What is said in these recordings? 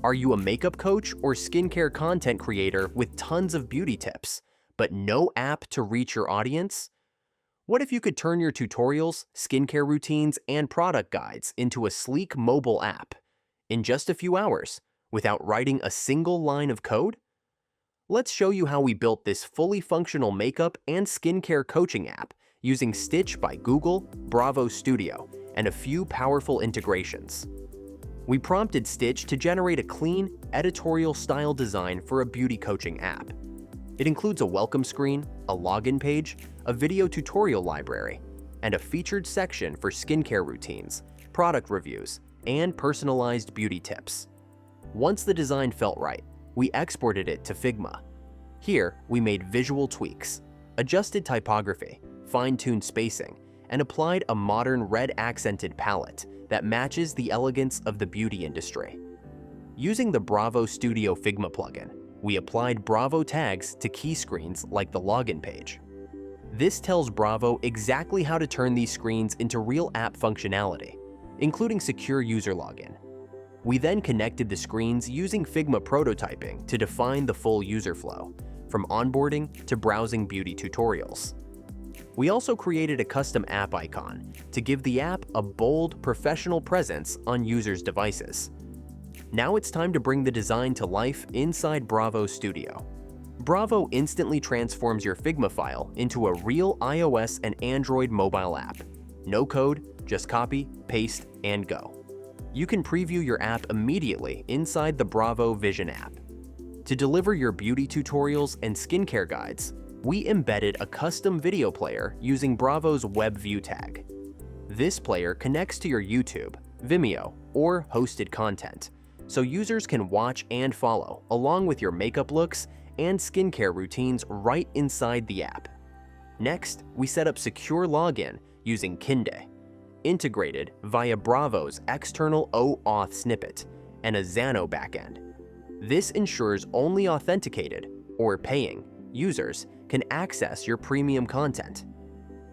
Are you a makeup coach or skincare content creator with tons of beauty tips, but no app to reach your audience? What if you could turn your tutorials, skincare routines, and product guides into a sleek mobile app in just a few hours without writing a single line of code? Let's show you how we built this fully functional makeup and skincare coaching app using Stitch by Google, Bravo Studio, and a few powerful integrations. We prompted Stitch to generate a clean, editorial-style design for a beauty coaching app. It includes a welcome screen, a login page, a video tutorial library, and a featured section for skincare routines, product reviews, and personalized beauty tips. Once the design felt right, we exported it to Figma. Here, we made visual tweaks, adjusted typography, fine-tuned spacing, and applied a modern red-accented palette that matches the elegance of the beauty industry. Using the Bravo Studio Figma plugin, we applied Bravo tags to key screens like the login page. This tells Bravo exactly how to turn these screens into real app functionality, including secure user login. We then connected the screens using Figma prototyping to define the full user flow, from onboarding to browsing beauty tutorials. We also created a custom app icon to give the app a bold, professional presence on users' devices. Now it's time to bring the design to life inside Bravo Studio. Bravo instantly transforms your Figma file into a real iOS and Android mobile app. No code, just copy, paste, and go. You can preview your app immediately inside the Bravo Vision app. To deliver your beauty tutorials and skincare guides, we embedded a custom video player using Bravo's Web View tag. This player connects to your YouTube, Vimeo, or hosted content, so users can watch and follow along with your makeup looks and skincare routines right inside the app. Next, we set up secure login using Kinde, integrated via Bravo's external OAuth snippet and a Xano backend. This ensures only authenticated, or paying, users can access your premium content.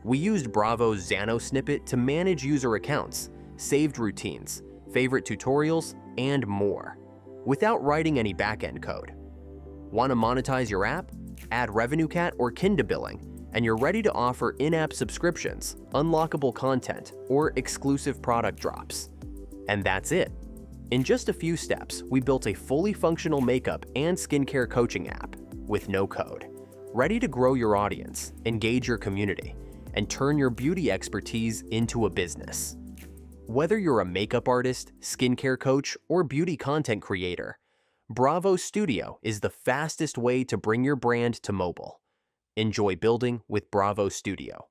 We used Bravo's Xano snippet to manage user accounts, saved routines, favorite tutorials, and more, without writing any backend code. Want to monetize your app? Add RevenueCat or Kinde billing, and you're ready to offer in-app subscriptions, unlockable content, or exclusive product drops. And that's it. In just a few steps, we built a fully functional makeup and skincare coaching app with no code, ready to grow your audience, engage your community, and turn your beauty expertise into a business. Whether you're a makeup artist, skincare coach, or beauty content creator, Bravo Studio is the fastest way to bring your brand to mobile. Enjoy building with Bravo Studio.